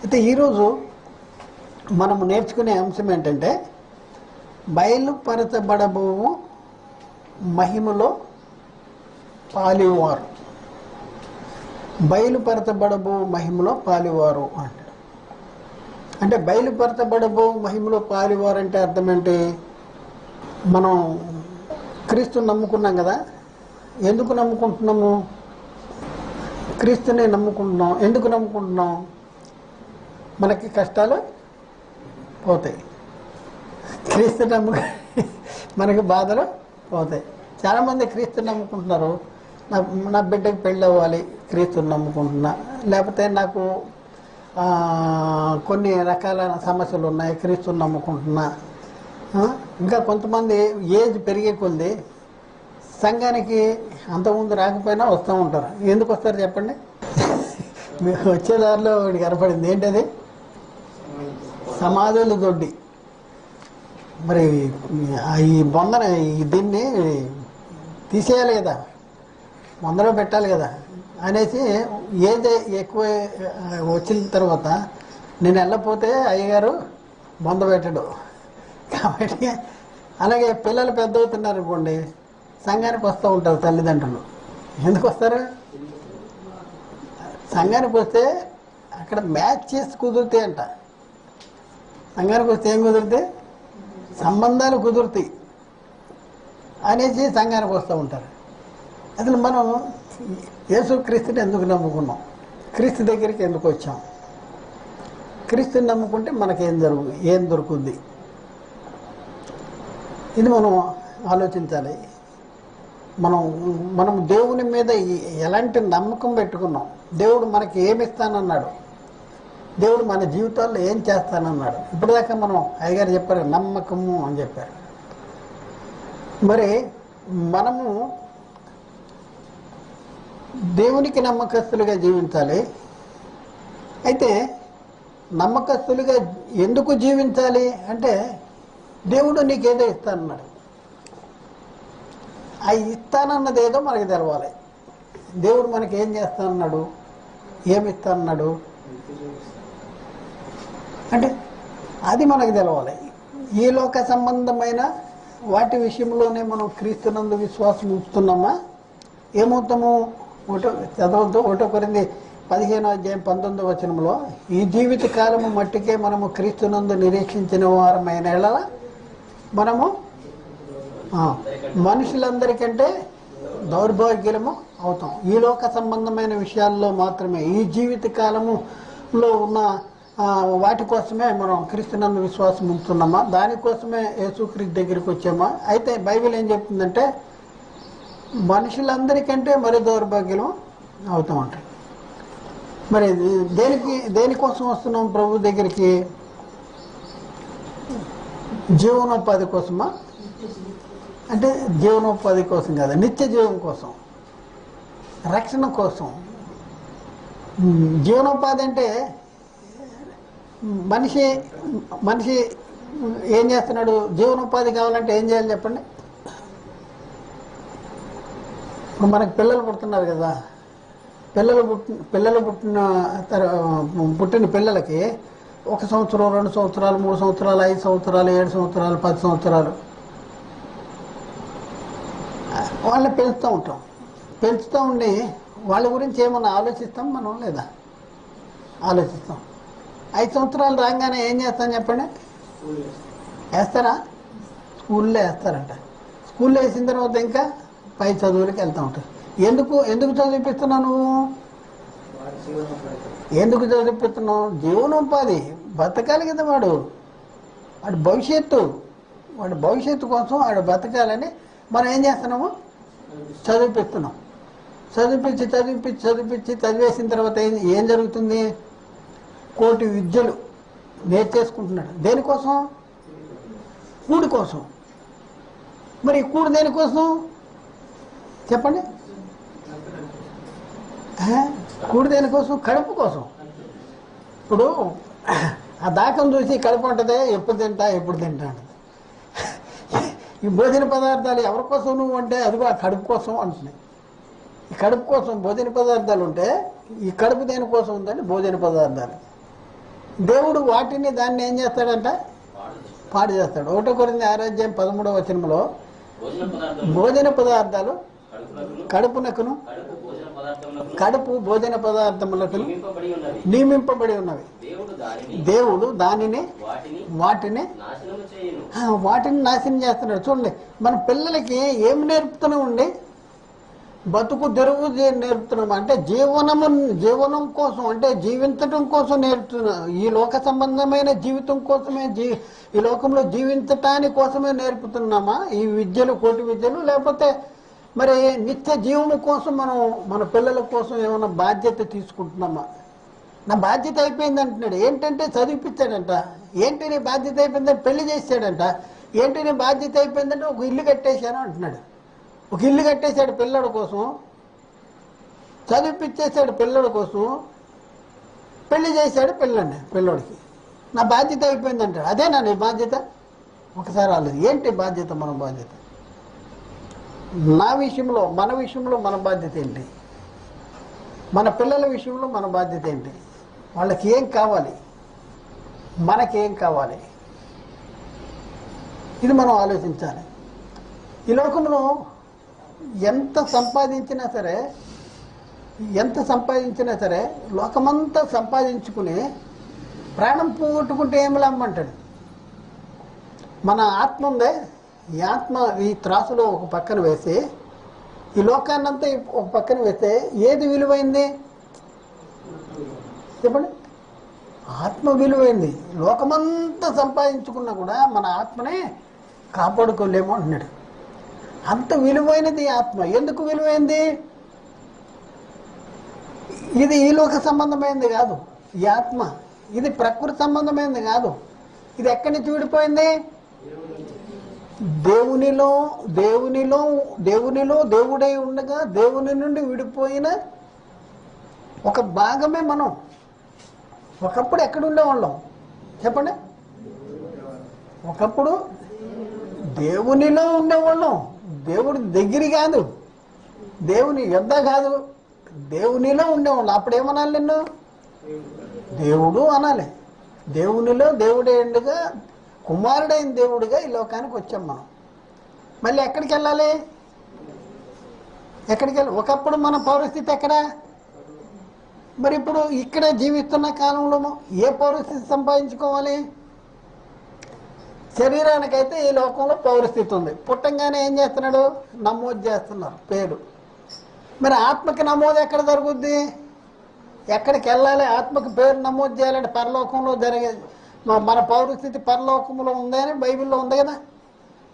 అయితే ఈరోజు మనము నేర్చుకునే అంశం ఏంటంటే బయలుపరచబడబోవు మహిమలో పాలివారు. బయలుపరచబడబో మహిమలో పాలివారు అంటాడు. అంటే బయలుపరచబడబో మహిమలో పాలివారు అంటే అర్థం ఏంటి? మనం క్రీస్తుని నమ్ముకున్నాం కదా. ఎందుకు నమ్ముకుంటున్నాము? క్రీస్తుని నమ్ముకుంటున్నాం. ఎందుకు నమ్ముకుంటున్నాం? మనకి కష్టాలు పోతాయి. క్రీస్తు మనకి బాధలు పోతాయి. చాలామంది క్రీస్తుని నమ్ముకుంటున్నారు. నా బిడ్డకి పెళ్ళి అవ్వాలి, క్రీస్తుని నమ్ముకుంటున్నా. లేకపోతే నాకు కొన్ని రకాల సమస్యలు ఉన్నాయి, క్రీస్తుని నమ్ముకుంటున్నా. ఇంకా కొంతమంది ఏజ్ పెరిగే కొద్ది సంఘానికి అంతకుముందు రాకపోయినా వస్తూ ఉంటారు. ఎందుకు వస్తారు చెప్పండి? మీకు వచ్చేదారిలో వాడికి కనపడింది ఏంటది? సమాధులు దొడ్డి. మరి ఈ బొందన దీన్ని తీసేయాలి కదా, బొందలో పెట్టాలి కదా అనేసి ఏజ్ ఎక్కువ వచ్చిన తర్వాత నేను వెళ్ళకపోతే అయ్యగారు బొంద పెట్టడు. కాబట్టి అలాగే పిల్లలు పెద్ద అవుతున్నారు అనుకోండి, సంఘానికి వస్తూ ఉంటారు తల్లిదండ్రులు. ఎందుకు వస్తారు? సంఘానికి వస్తే అక్కడ మ్యాచ్ చేసి కుదురుతాయి అంట. సంఘానికి వస్తే ఏం కుదురుతాయి? సంబంధాలు కుదురుతాయి అనేసి సంఘానికి వస్తూ ఉంటారు. అసలు మనం యేసుక్రీస్తుని ఎందుకు నమ్ముకున్నాం? క్రీస్తు దగ్గరికి ఎందుకు వచ్చాం? క్రీస్తుని నమ్ముకుంటే మనకేం ఏం దొరుకుతుంది? ఇది మనం ఆలోచించాలి. మనం దేవుని మీద ఎలాంటి నమ్మకం పెట్టుకున్నాం? దేవుడు మనకి ఏమిస్తానన్నాడు? దేవుడు మన జీవితాల్లో ఏం చేస్తానన్నాడు? ఇప్పటిదాకా మనం అయ్యగారు చెప్పారు నమ్మకము అని చెప్పారు. మరి మనము దేవునికి నమ్మకస్తులుగా జీవించాలి. అయితే నమ్మకస్తులుగా ఎందుకు జీవించాలి అంటే దేవుడు నీకేదో ఇస్తానన్నాడు. ఆ ఇస్తానన్నది ఏదో మనకి తెలవాలి. దేవుడు మనకి ఏం చేస్తానన్నాడు, ఏమి ఇస్తానన్నాడు అంటే అది మనకు తెలవాలి. ఈ లోక సంబంధమైన వాటి విషయంలోనే మనం క్రీస్తునందు విశ్వాసం ఉంచుతున్నామా? ఏమవుతాము? చదవద్దు. 1 కొరింథీ 15:19 ఈ జీవిత కాలము మట్టికే మనము క్రీస్తునందు నిరీక్షించిన వారమైన ఎడల మనము మనుషులందరికంటే దౌర్భాగ్యము అవుతాం. ఈ లోక సంబంధమైన విషయాల్లో మాత్రమే, ఈ జీవిత కాలములో ఉన్న వాటి కోసమే మనం క్రీస్తునందు విశ్వాసం ఉంటున్నామా? దానికోసమే యేసుక్రీస్తు దగ్గరికి వచ్చామా? అయితే బైబిల్ ఏం చెప్తుందంటే మనుషులందరికంటే మరి దౌర్భాగ్యం అవుతూ ఉంటాయి. మరి దేనికోసం వస్తున్నాం ప్రభు దగ్గరికి? జీవనోపాధి కోసమా? అంటే జీవనోపాధి కోసం కాదు, నిత్య జీవం కోసం, రక్షణ కోసం. జీవనోపాధి అంటే మనిషి ఏం చేస్తున్నాడు? జీవనోపాధి కావాలంటే ఏం చేయాలి చెప్పండి? ఇప్పుడు మనకు పిల్లలు పుడుతున్నారు కదా. పిల్లలు పుట్టిన పిల్లలకి 1 సంవత్సరం, 2 సంవత్సరాలు, 3 సంవత్సరాలు, 5 సంవత్సరాలు, 7 సంవత్సరాలు, 10 సంవత్సరాలు వాళ్ళని పెంచుతూ ఉంటాం. పెంచుతూ ఉండి వాళ్ళ గురించి ఏమన్నా ఆలోచిస్తాం మనం? లేదా? ఆలోచిస్తాం. 5 సంవత్సరాలు రాగానే ఏం చేస్తాం చెప్పండి? వేస్తారా? స్కూల్లో వేస్తారంట. స్కూల్లో వేసిన తర్వాత ఇంకా పై చదువులకి వెళ్తూ ఉంటారు. ఎందుకు చదివిపిస్తున్నావు నువ్వు? ఎందుకు చదివిపిస్తున్నావు? జీవనోపాధి బతకాలి కదా. వాడి భవిష్యత్తు కోసం వాడు బతకాలని మనం ఏం చేస్తున్నాము? చదివిపిస్తున్నాం. చదివేసిన తర్వాత ఏం జరుగుతుంది? కోటి విద్యలు నేర్చేసుకుంటున్నాడు. దేనికోసం? కూడి కోసం. మరి కూడు దేనికోసం చెప్పండి? కూడి దేనికోసం? కడుపు కోసం. ఇప్పుడు ఆ దాకం చూసి కడుపు ఉంటుంది, ఎప్పుడు తింటా అంటది. ఈ భోజన పదార్థాలు ఎవరి కోసం నువ్వు అంటే అదిగో ఆ కడుపు కోసం అంటున్నాయి. ఈ కడుపు కోసం భోజన పదార్థాలు ఉంటే ఈ కడుపు దేనికోసం ఉందండి? భోజన పదార్థాలు. దేవుడు వాటిని దాన్ని ఏం చేస్తాడంట? పాడు చేస్తాడు. 1 కొరింథీ 6:13 భోజన పదార్థాలు కడుపునకును కడుపు భోజన పదార్థములకు నియమింపబడి ఉన్నవి. దేవుడు దానిని వాటిని నాశనం చేస్తున్నాడు. చూడండి, మన పిల్లలకి ఏం నేర్పుతున్నామండి? బతుకు తెరువు నేర్పుతున్నాం. అంటే జీవనం కోసం, అంటే జీవించటం కోసం నేర్పుతున్నాం. ఈ లోక సంబంధమైన జీవితం కోసమే, ఈ లోకంలో జీవించటానికి కోసమే నేర్పుతున్నామా ఈ విద్యలు, కోటి విద్యలు? లేకపోతే మరి నిత్య జీవనం కోసం మనం మన పిల్లల కోసం ఏమైనా బాధ్యత తీసుకుంటున్నామా? నా బాధ్యత అయిపోయింది అంటున్నాడు. ఏంటంటే చదివిపించాడంట. ఏంటి నీ బాధ్యత అయిపోయిందంటే పెళ్లి చేశాడంట. ఏంటి నీ బాధ్యత అయిపోయిందంటే ఒక ఇల్లు కట్టేశాను అంటున్నాడు. ఒక ఇల్లు కట్టేశాడు పిల్లడి కోసం, చదివిపించేశాడు పిల్లడి కోసం, పెళ్లి చేశాడు పిల్లోడికి. నా బాధ్యత అయిపోయిందంటాడు. అదేనా నీ బాధ్యత? ఒకసారి రాలేదు. ఏంటి బాధ్యత? మన బాధ్యత మన విషయంలో మన బాధ్యత ఏంటి? మన పిల్లల విషయంలో మన బాధ్యత ఏంటి? వాళ్ళకి ఏం కావాలి, మనకేం కావాలి? ఇది మనం ఆలోచించాలి. ఈ లోకంలో ఎంత సంపాదించినా సరే లోకమంతా సంపాదించుకుని ప్రాణం పోగొట్టుకుంటే ఏమి లాభమంటాడు? మన ఆత్మ ఉందే, ఈ ఆత్మ ఈ త్రాసులో ఒక పక్కన వేసి, ఈ లోకాన్నంతా ఒక పక్కన వేస్తే ఏది విలువైంది చెప్పండి? ఆత్మ విలువైంది. లోకమంతా సంపాదించుకున్నా కూడా మన ఆత్మనే కాపాడుకోలేము అంటున్నాడు. అంత విలువైనది ఆత్మ. ఎందుకు విలువైంది? ఇది ఈ లోక సంబంధమైనది కాదు ఈ ఆత్మ. ఇది ప్రకృతి సంబంధమైనది కాదు. ఇది ఎక్కడి నుంచి విడిపోయింది? దేవునిలో దేవుడై ఉండగా దేవుని నుండి విడిపోయిన ఒక భాగమే మనం. ఒకప్పుడు ఎక్కడ ఉండేవాళ్ళం చెప్పండి? ఒకప్పుడు దేవునిలో ఉండేవాళ్ళం. దేవుడి దగ్గర కాదు, దేవుని యొద్ద కాదు, దేవునిలో ఉండేవాళ్ళం. అప్పుడు ఏమనాలి? నిన్ను దేవుడు అనాలి. దేవునిలో దేవుడే ఉండగా కుమారుడైన దేవుడిగా ఈ లోకానికి వచ్చాం మనం. మళ్ళీ ఎక్కడికి వెళ్ళాలి? ఒకప్పుడు మన పౌరస్థితి ఎక్కడ? మరి ఇప్పుడు ఇక్కడ జీవిస్తున్న కాలంలో ఏ పౌరస్థితి సంపాదించుకోవాలి? శరీరానికైతే ఈ లోకంలో పౌరస్థితి ఉంది. పుట్టంగానే ఏం చేస్తున్నాడు? నమోదు చేస్తున్నారు పేరు. మరి ఆత్మకి నమోదు ఎక్కడ జరుగుద్ది? ఎక్కడికి వెళ్ళాలి? ఆత్మకి పేరు నమోదు చేయాలంటే పరలోకంలో జరిగే మన పౌరస్థితి పరలోకంలో ఉంది అని బైబిల్లో ఉంది కదా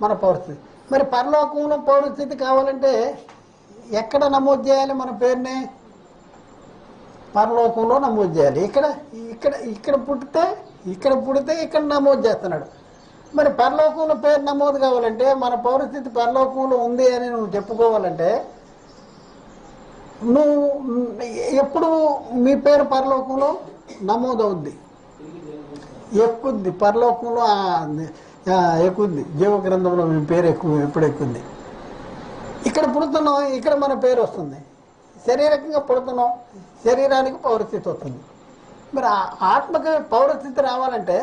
మన పౌరస్థితి. మరి పరలోకంలో పౌరస్థితి కావాలంటే ఎక్కడ నమోదు చేయాలి మన పేరుని? పరలోకంలో నమోదు చేయాలి. ఇక్కడ పుడితే ఇక్కడ నమోదు చేస్తున్నాడు. మరి పరలోకంలో పేరు నమోదు కావాలంటే, మన పౌరస్థితి పరలోకంలో ఉంది అని నువ్వు చెప్పుకోవాలంటే, నువ్వు ఎప్పుడు మీ పేరు పరలోకంలో నమోదవుద్ది? ఎక్కుద్ది. పరలోకంలో ఎక్కుద్ది. జీవ గ్రంథంలో మీ పేరు ఎప్పుడు ఎక్కుద్ది? ఇక్కడ పుడుతున్నాం, ఇక్కడ మన పేరు వస్తుంది. శారీరకంగా పుడుతున్నాం, శరీరానికి పౌరస్థితి వస్తుంది. మరి ఆత్మకి పౌరస్థితి రావాలంటే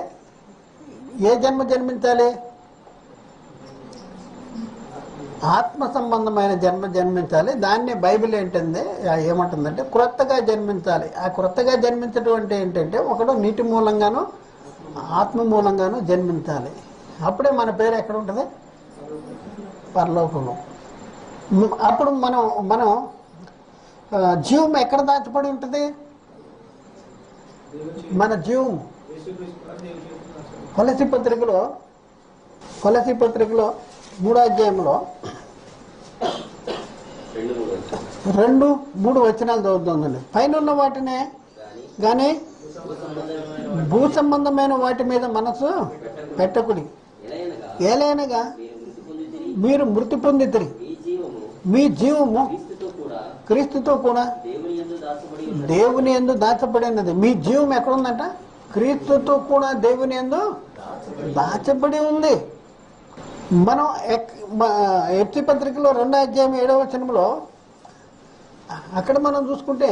ఏ జన్మ జన్మించాలి? ఆత్మ సంబంధమైన జన్మ జన్మించాలి. దాన్ని బైబిల్ ఏమంటుందంటే క్రొత్తగా జన్మించాలి. ఆ క్రొత్తగా జన్మించడం అంటే ఏంటంటే, ఒకడు నీటి మూలంగాను ఆత్మ మూలంగాను జన్మించాలి. అప్పుడే మన పేరు ఎక్కడ ఉంటుంది? పరలోకంలో. అప్పుడు మనం జీవం ఎక్కడ దాచబడి ఉంటుంది? మన జీవం కొలసీ పత్రికలో 3వ అధ్యాయంలో 2-3 వచనాలు చదువుతుందండి. పైన ఉన్న వాటినే కానీ భూ సంబంధమైన వాటి మీద మనసు పెట్టకుడి. ఏలైనగా మీరు మృతి పొందితిరి, మీ జీవము క్రీస్తుతో కూడా దేవుని యందు దాచబడినది. మీ జీవం ఎక్కడుందంట? క్రీస్తుతో కూడా దేవుని యందు దాచబడి ఉంది. మనం ఎఫ్సీ పత్రికలో 2వ అధ్యాయం 7వ వచనంలో అక్కడ మనం చూసుకుంటే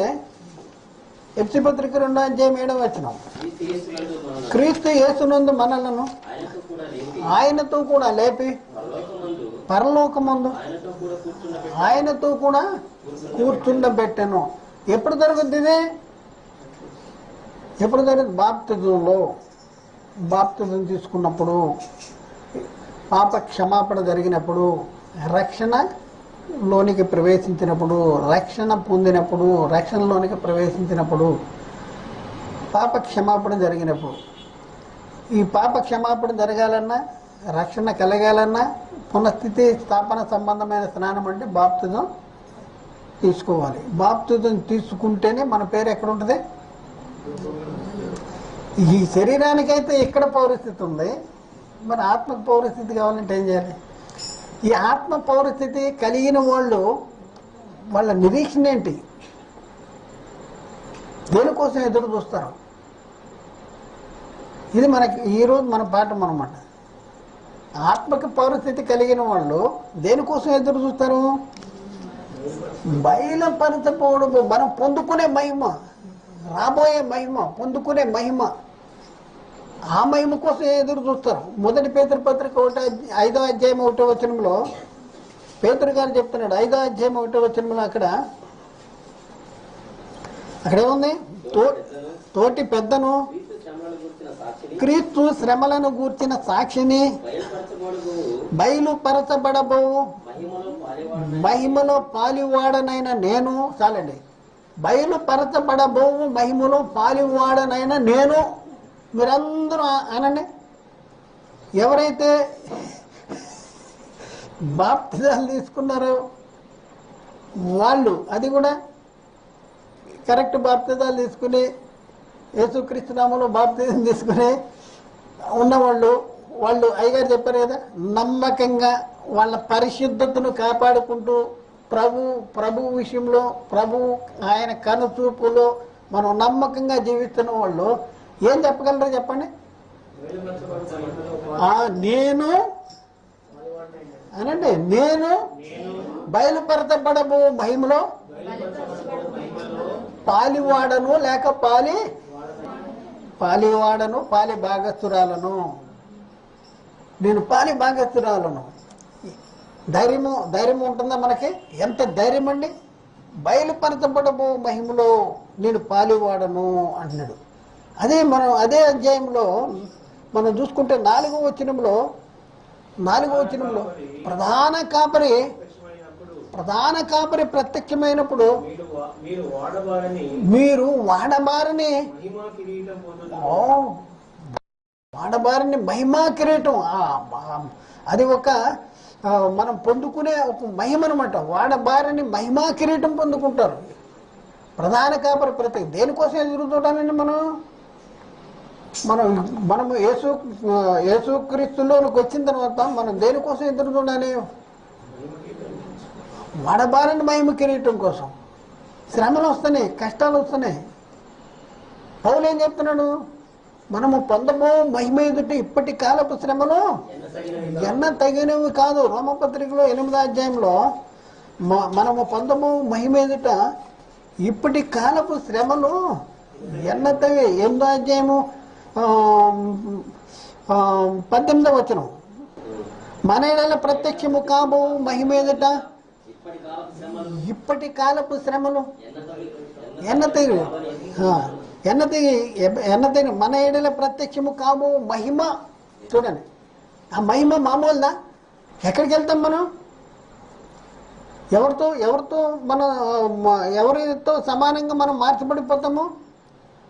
ఎఫ్సీ పత్రిక 2:7 క్రీస్తు యేసునందు మనలను ఆయనతో కూడా లేపి పరలోకమందు ఆయనతో కూడా కూర్చుండబెట్టెను. ఎప్పుడు జరుగుతుంది ఇది? ఎప్పుడు జరుగుతుంది? బాప్తిజం తీసుకున్నప్పుడు, పాప క్షమాపణ జరిగినప్పుడు, రక్షణలోనికి ప్రవేశించినప్పుడు, రక్షణ పొందినప్పుడు, రక్షణలోనికి ప్రవేశించినప్పుడు, పాప క్షమాపణ జరిగినప్పుడు. ఈ పాప క్షమాపణ జరగాలన్నా, రక్షణ కలగాలన్నా పునఃస్థితి స్థాపన సంబంధమైన స్నానం అంటే బాప్తిజం తీసుకోవాలి. బాప్తిజం తీసుకుంటేనే మన పేరు ఎక్కడ ఉంటుంది? ఈ శరీరానికైతే ఇక్కడ పౌరస్థితి ఉంది, మరి ఆత్మకు పౌరస్థితి కావాలంటే ఏం చేయాలి? ఈ ఆత్మ పౌరస్థితి కలిగిన వాళ్ళ నిరీక్షణ ఏంటి? దేనికోసం ఎదురు చూస్తారు? ఇది మనకి ఈరోజు మన పాఠం అన్నమాట. ఆత్మకి పౌరస్థితి కలిగిన వాళ్ళు దేనికోసం ఎదురు చూస్తారు? బయలుపరచబోడు, మనం పొందుకునే మహిమ, రాబోయే మహిమ, పొందుకునే మహిమ, ఆ మహిమ కోసం ఎదురు చూస్తారు. 1 పేతురు పత్రిక 5:1 పేతురు గారు చెప్తున్నాడు. 5:1 అక్కడ ఏముంది? తోటి పెద్దను క్రీస్తు శ్రమలను గూర్చిన సాక్షిని బయలుపరచబడబోవు మహిమలో పాలివాడనైన నేను, చాలండి, బయలుపరచబడబోవు మహిమలో పాలివాడనైన నేను, మీరందరూ అనండి. ఎవరైతే బాప్తిజాలు తీసుకున్నారో వాళ్ళు, అది కూడా కరెక్ట్ బాప్తిజాలు తీసుకుని యేసుక్రీస్తు నామములో బాప్తిజం తీసుకుని ఉన్నవాళ్ళు, అయ్యగారు చెప్పారు కదా, నమ్మకంగా వాళ్ళ పరిశుద్ధతను కాపాడుకుంటూ ప్రభు విషయంలో, ఆయన కనుచూపులో మనం నమ్మకంగా జీవిస్తున్న వాళ్ళు ఏం చెప్పగలరో చెప్పండి? నేను అనండి, నేను బయలుపరచబడబో మహిమలో పాలివాడను, లేక పాలివాడను, పాలి భాగస్తురాలను, నేను పాలి భాగస్తురాలను. ధైర్యం ఉంటుందా మనకి? ఎంత ధైర్యం అండి! బయలుపరచబడబో మహిమలో నేను పాలివాడను అంటున్నాడు. అదే అధ్యాయంలో మనం చూసుకుంటే 4వ వచనంలో ప్రధాన కాపరి ప్రత్యక్షమైనప్పుడు మీరు వాడబారని మహిమా కిరీటం, అది ఒక మనం పొందుకునే ఒక మహిమ అనమాట. వాడబారని మహిమా కిరీటం పొందుకుంటారు ప్రధాన కాపరి ప్రత్యేక. దేనికోసం ఎదురు చూడాలండి? మనం యేసుక్రీస్తులోనికి వచ్చిన తర్వాత మనం దేనికోసం ఎదురు చూడాలి? వాడబారని మహిమ కిరీటం కోసం. శ్రమలు వస్తున్నాయి, కష్టాలు వస్తున్నాయి. పౌలు ఏం చెప్తున్నాడు? మనము పొందబో మహిమ ఎదుట ఇప్పటి కాలపు శ్రమలు ఎన్న తగినవి కాదు. రోమపత్రికలో 8వ అధ్యాయంలో మనము పొందబో మహిమ ఎదుట ఇప్పటి కాలపు శ్రమలు ఎన్న తగి. 8వ అధ్యాయము 18వ వచనం, మన ఎడల ప్రత్యక్షము కాబో మహిమ ఎదుట ఇప్పటి కాలపు శ్రమలు ఎన్న తగి మన ఏడల ప్రత్యక్షము కాబో మహిమ. చూడండి, ఆ మహిమ మామూలుదా? ఎక్కడికి వెళ్తాం మనం? ఎవరితో సమానంగా మనం మార్చబడిపోతాము?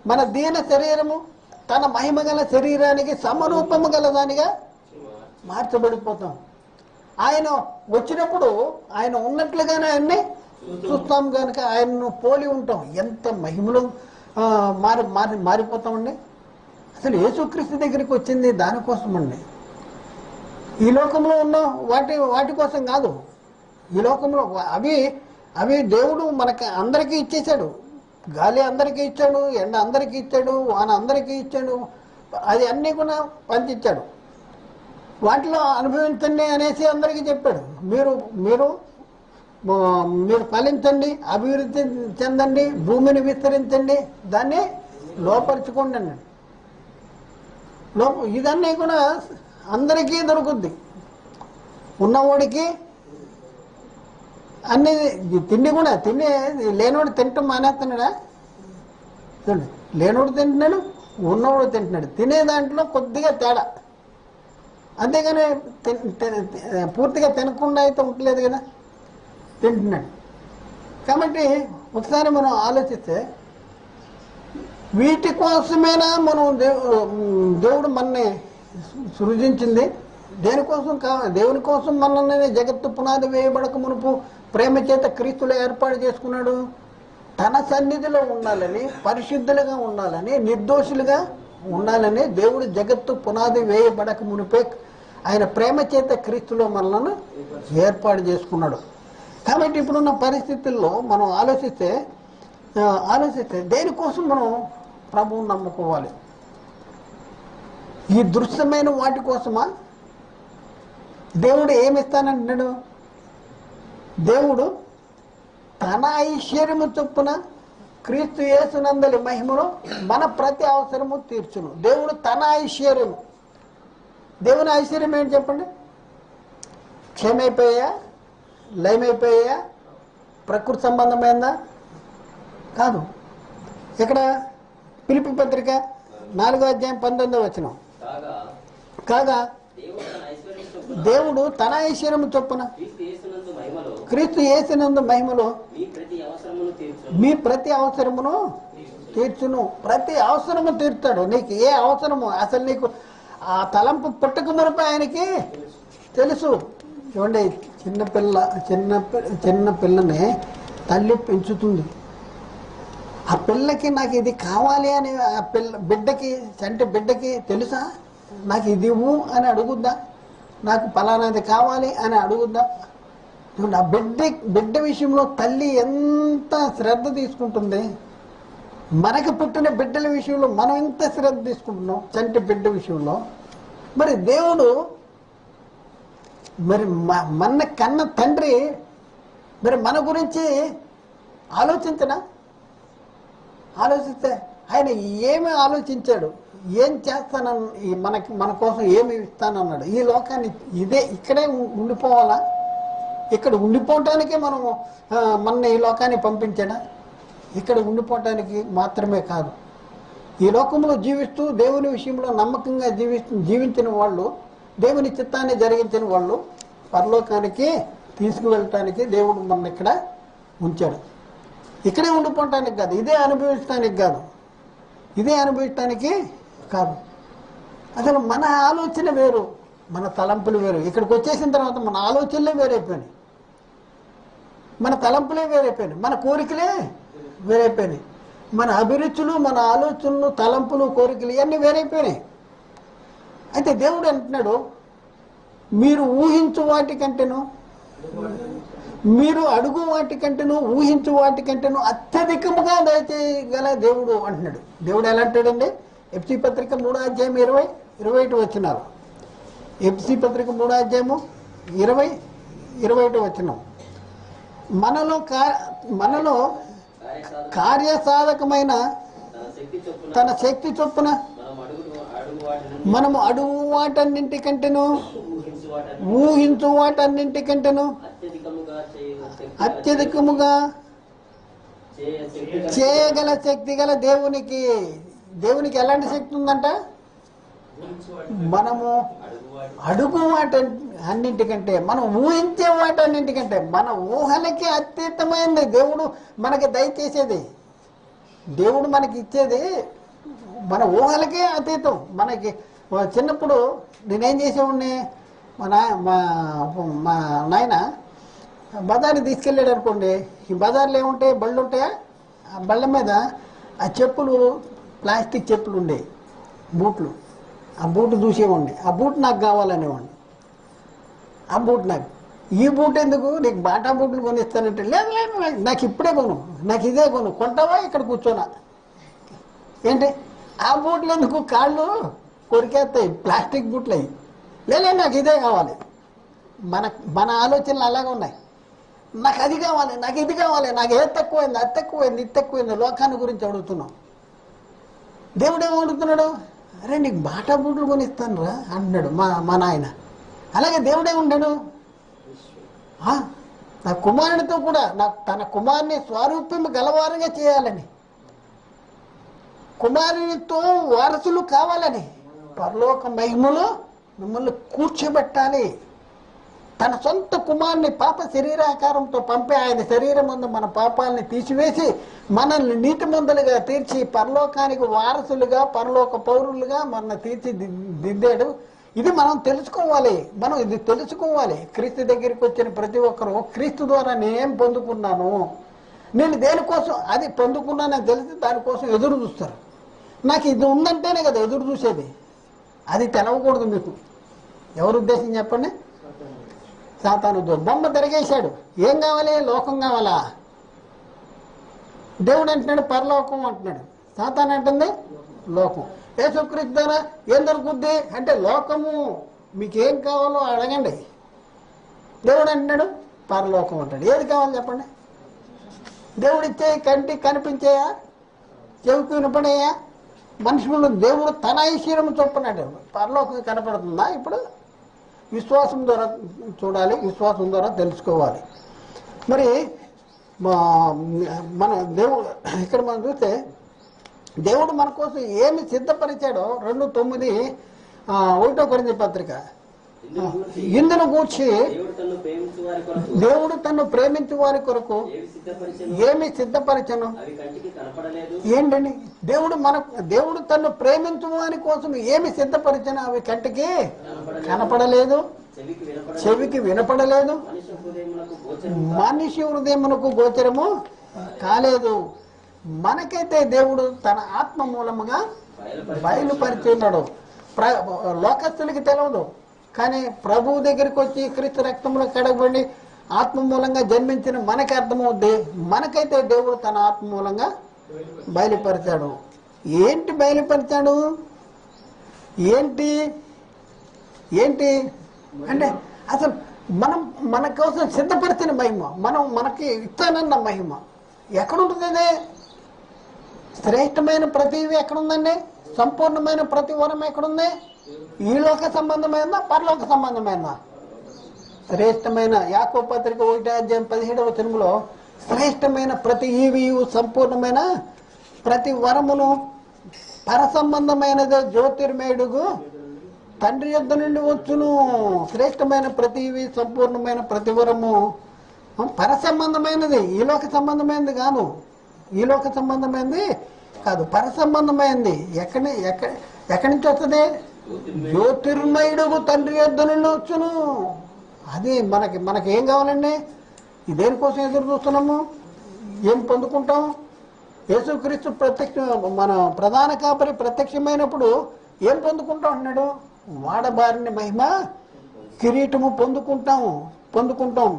మన దీన శరీరము తన మహిమ గల శరీరానికి సమరూపము గలదానిగా మార్చబడిపోతాం. ఆయన వచ్చినప్పుడు ఆయన ఉన్నట్లుగానే ఆయన్ని చూస్తాం కనుక ఆయన్ను పోలి ఉంటాం. ఎంత మహిమలో మారిపోతామండి. అసలు యేసుక్రీస్తు దగ్గరికి వచ్చింది దానికోసం అండి. ఈ లోకంలో ఉన్న వాటి కోసం కాదు. ఈ లోకంలో అవి దేవుడు మనకి అందరికీ ఇచ్చేశాడు. గాలి అందరికీ ఇచ్చాడు, ఎండ అందరికీ ఇచ్చాడు, వాన అందరికీ ఇచ్చాడు, అది అన్నీ కూడా పంచిచ్చాడు. వాటిలో అనుభవించండి అనేసి అందరికీ చెప్పాడు. మీరు ఫలించండి, అభివృద్ధి చెందండి, భూమిని విస్తరించండి, దాన్ని లోపరుచుకోండి అన్నాడు. ఇదన్నీ కూడా అందరికీ దొరుకుద్ది. ఉన్నవాడికి అన్ని తిండి కూడా లేనోడు తింటాం మానేస్తున్నాడా? చూడండి, లేనోడు తింటున్నాడు, ఉన్నవాడు తింటున్నాడు. తినే దాంట్లో కొద్దిగా తేడా, అంతేగాని పూర్తిగా తినకుండా అయితే ఉండలేదు కదా, తింటున్నాడు. కాబట్టి ఒకసారి మనం ఆలోచిస్తే వీటి కోసమేనా మనం దేవుడు మనని సృజించింది? దేనికోసం దేవుని కోసం మనల్ని జగత్తు పునాది వేయబడక మునుపు ప్రేమ చేత క్రీస్తులు ఏర్పాటు చేసుకున్నాడు. తన సన్నిధిలో ఉండాలని, పరిశుద్ధులుగా ఉండాలని, నిర్దోషులుగా ఉండాలని దేవుడు జగత్తు పునాది వేయబడక మునిపే ఆయన ప్రేమ చేత క్రీస్తులో మనల్ని ఏర్పాటు చేసుకున్నాడు. కాబట్టి ఇప్పుడున్న పరిస్థితుల్లో మనం ఆలోచిస్తే దేనికోసం మనం ప్రభువుని నమ్ముకోవాలి? ఈ దృశ్యమైన వాటి కోసమా? దేవుడు ఏమిస్తానంటున్నాడు? దేవుడు తన ఐశ్వర్యము చొప్పున క్రీస్తు యేసునందలి మహిమను మన ప్రతి అవసరము తీర్చును. దేవుడు తన ఐశ్వర్యము. దేవుని ఐశ్వర్యం ఏంటి చెప్పండి? క్షేమైపోయా, లయమైపోయా, ప్రకృతి సంబంధమైందా? కాదు. ఇక్కడ ఫిలిప్పీ పత్రిక 4వ అధ్యాయం 19వ వచనం, కాగా దేవుడు తన ఐశ్వర్యము చొప్పున క్రీస్తు యేసునందు మహిమలో మీ ప్రతి అవసరమును తీర్చును. ప్రతి అవసరము తీర్చాడు. నీకు ఏ అవసరము అసలు నీకు ఆ తలంపు పుట్టక మునుపు ఆయనకి తెలుసు. చూడండి, చిన్న పిల్లని తల్లి పెంచుతుంది. ఆ పిల్లకి నాకు ఇది కావాలి అని ఆ బిడ్డకి తెలుసా? నాకు ఇది ఇవ్వు అని అడుగుద్దా? నాకు పలానాది కావాలి అని అడుగుద్దా? ఆ బిడ్డ విషయంలో తల్లి ఎంత శ్రద్ధ తీసుకుంటుంది. మనకు పుట్టిన బిడ్డల విషయంలో మనం ఎంత శ్రద్ధ తీసుకుంటున్నాం చంటి బిడ్డ విషయంలో. మరి దేవుడు మన కన్న తండ్రి మరి మన గురించి ఆలోచిస్తే ఆయన ఏమి ఆలోచించాడు? ఏం చేస్తానని మన కోసం ఏమి ఇస్తానన్నాడు? ఈ లోకాన్ని ఇక్కడే ఉండిపోవాలా? ఇక్కడ ఉండిపోవటానికే మన ఈ లోకాన్ని పంపించాడా? ఇక్కడ ఉండిపోవటానికి మాత్రమే కాదు. ఈ లోకంలో జీవిస్తూ దేవుని విషయంలో నమ్మకంగా జీవించిన వాళ్ళు, దేవుని చిత్తాన్ని జరిగించిన వాళ్ళు పరలోకానికి తీసుకువెళ్ళటానికి దేవుడు మన ఇక్కడ ఉంచాడు. ఇక్కడే ఉండిపోవటానికి కాదు, ఇదే అనుభవించడానికి కాదు. అసలు మన ఆలోచన వేరు, మన తలంపులు వేరు. ఇక్కడికి వచ్చేసిన తర్వాత మన ఆలోచనలే వేరైపోయినాయి, మన తలంపులే వేరైపోయినాయి, మన కోరికలే వేరైపోయినాయి, మన అభిరుచులు, మన ఆలోచనలు, తలంపులు, కోరికలు ఇవన్నీ వేరైపోయినాయి. అయితే దేవుడు అంటున్నాడు, మీరు ఊహించు వాటికంటేను, మీరు అడుగు వాటికంటేను, ఊహించు వాటికంటేను అత్యధికముగా దయచేయగల దేవుడు అంటున్నాడు. దేవుడు ఎలా అంటాడండి? ఎఫ్సీ పత్రిక 3వ అధ్యాయం 20-21 వచనాలు. ఎఫ్సీ పత్రిక 3వ అధ్యాయము 20-21 వచనం. మనలో కార్యసాధకమైన తన శక్తి చొప్పున మనము అడుగు వాటన్నింటికంటేను, ఊహించు వాటన్నింటికంటేను అత్యధికముగా చేయగల శక్తి గల దేవునికి ఎలాంటి శక్తి ఉందంట? మనము అడుగు వాటన్నింటికంటే, మనం ఊహించే వాటన్నింటికంటే, మన ఊహలకి అతీతమైంది దేవుడు మనకి దయచేసేది. దేవుడు మనకి ఇచ్చేది మన ఊహలకే అతీతం. మనకి చిన్నప్పుడు నేనేం చేసేవాడిని, మా నాయన బజార్ని తీసుకెళ్ళాడు అనుకోండి. ఈ బజార్లో ఏముంటాయి? బళ్ళు ఉంటాయా? ఆ బళ్ళ మీద ఆ చెప్పులు, ప్లాస్టిక్ చెప్పులు ఉండేవి, బూట్లు. ఆ బూట్ చూసేవాడిని. ఆ బూట్ నాకు కావాలనేవాడిని. ఆ బూట్ ఈ బూట్ ఎందుకు? నీకు బాటా బూట్లు కొనిస్తానంటే, లేదు నాకు ఇప్పుడే కొను, నాకు ఇదే కొను. కొంటావా? ఇక్కడ కూర్చోనా? ఏంటి ఆ బూట్లు ఎందుకు? కాళ్ళు కొరికేస్తాయి, ప్లాస్టిక్ బూట్లు అవి. లేదు నాకు ఇదే కావాలి. మన ఆలోచనలు అలాగే ఉన్నాయి. నాకు అది కావాలి, నాకు ఇది కావాలి, నాకు ఏది తక్కువైంది, అది తక్కువైంది, ఇది తక్కువైంది, లోకాన్ని గురించి అడుగుతున్నాం. దేవుడు ఏమో అడుగుతున్నాడు, అరే నీకు బాటా బూట్లు కొనిస్తాను రా అంటున్నాడు మా నాయన. అలాగే దేవుడే ఉంటాడు, నా కుమారునితో కూడా తన కుమారుని స్వరూపం గలవారుగా చేయాలని, కుమారునితో వారసులు కావాలని, పరలోక మహిమలో మిమ్మల్ని కూర్చోబెట్టాలి. తన సొంత కుమారుని పాప శరీరాకారంతో పంపి ఆయన శరీరం ముందు మన పాపాలని తీసివేసి మనల్ని నీతిమంతులుగా తీర్చి పరలోకానికి వారసులుగా పరలోక పౌరులుగా మన తీర్చిదిద్దాడు. ఇది మనం తెలుసుకోవాలి. మనం ఇది తెలుసుకోవాలి. క్రీస్తు దగ్గరికి వచ్చిన ప్రతి ఒక్కరూ క్రీస్తు ద్వారా నేనేం పొందుకున్నాను, నేను దేనికోసం అది పొందుకున్నానని తెలిసి దానికోసం ఎదురు చూస్తారు. నాకు ఇది ఉందంటేనే కదా ఎదురు చూసేది. అది తెలవకూడదు మీకు. ఎవరు ఉద్దేశం చెప్పండి? సాతాను బొమ్మ తిరగేశాడు. ఏం కావాలి? లోకం కావాలా? దేవుడు అంటున్నాడు పరలోకం అంటున్నాడు, సాతాను అంటుంది లోకం. యేసుక్రీస్తు ద్వారా ఏం దొరుకుద్ది అంటే లోకము. మీకేం కావాలో అడగండి. దేవుడు అంటున్నాడు పరలోకం అంటాడు. ఏది కావాలి చెప్పండి? దేవుడు ఇచ్చే కంటికి కనిపించేయా, చెవికి వినపడేయా? మనుషులు దేవుడు తన ఐశ్వర్యం చొప్పునాడు. పరలోకం కనపడుతుందా? ఇప్పుడు విశ్వాసం ద్వారా చూడాలి, విశ్వాసం ద్వారా తెలుసుకోవాలి. మరి మన దేవుడు ఇక్కడ మనం చూస్తే దేవుడు మన కోసం ఏమి సిద్ధపరిచాడో 2:9 1 కొరింథీ పత్రిక ఇందును గూర్చి దేవుడు తను ప్రేమించు వారి కొరకు ఏమి సిద్ధపరిచను. ఏంటండి? దేవుడు తను ప్రేమించు వారి కోసం ఏమి సిద్ధపరిచను. అవి కంటికి కనపడలేదు, చెవికి వినపడలేదు, మనిషి హృదయమునకు గోచరము కాలేదు. మనకైతే దేవుడు తన ఆత్మ మూలముగా బయలుపరిచి ఉన్నాడు. లోకస్తులకి తెలియదు, కానీ ప్రభువు దగ్గరికి వచ్చి క్రీస్తు రక్తంలో కడగబడి ఆత్మ మూలంగా జన్మించిన మనకి అర్థమవుద్ది. మనకైతే దేవుడు తన ఆత్మ మూలంగా బయలుపరిచాడు. ఏంటి బయలుపరిచాడు? ఏంటి ఏంటి అంటే అసలు మన కోసం సిద్ధపరిచిన మహిమ, మనకి ఇస్తానన్న మహిమ ఎక్కడుంటుంది? అదే శ్రేష్టమైన ప్రతివి ఎక్కడుందండి? సంపూర్ణమైన ప్రతి వరం ఎక్కడుంది? ఈ లోక సంబంధమైందా, పరలోక సంబంధమైందా? శ్రేష్టమైన యాకోబు పత్రిక 1:17 శ్రేష్టమైన ప్రతి ఈవియు సంపూర్ణమైన ప్రతి వరమును పర సంబంధమైనదే జ్యోతిర్మయుడుగు తండ్రి యొద్ద నుండి వచ్చును. శ్రేష్టమైన ప్రతి ఈవి సంపూర్ణమైన ప్రతి వరము పర సంబంధమైనది, ఈ లోక సంబంధమైనది కాదు. ఈ లోక సంబంధమైనది కాదు, పర సంబంధమైనది. ఎక్కడి నుంచి వస్తుంది? జ్యోతిర్మయుడుగు తండ్రి యొద్ద నుండి వచ్చును. అది మనకి ఏం కావాలండి? దేనికోసం ఎదురు చూస్తున్నాము? ఏం పొందుకుంటాం? యేసుక్రీస్తు మన ప్రధాన కాపరి ప్రత్యక్షమైనప్పుడు ఏం పొందుకుంటాం అన్నాడు? వాడబారిన మహిమ కిరీటము పొందుకుంటాం.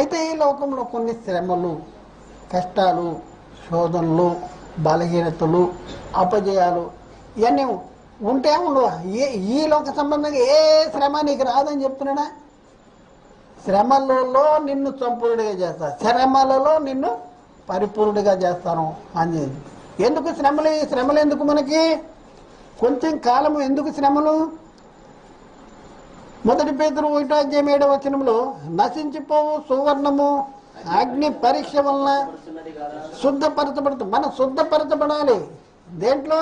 అయితే ఈ లోకంలో కొన్ని శ్రమలు, కష్టాలు, శోధనలు, బలహీనతలు, అపజయాలు ఇవన్నీ ఉంటే ఉండవు. ఈ లోక సంబంధంగా ఏ శ్రమ నీకు రాదని చెప్తున్నాడా? శ్రమలలో నిన్ను సంపూర్ణుడిగా చేస్తా, శ్రమలలో నిన్ను పరిపూర్ణుడిగా చేస్తాను అని. ఎందుకు శ్రమలు ఎందుకు మనకి? కొంచెం కాలము ఎందుకు శ్రమలు? 1 పేతురు 1:7 నశించిపోవు సువర్ణము అగ్ని పరీక్ష వలన శుద్ధపరచబడుతుంది. మనం శుద్ధపరచబడాలి. దేంట్లో?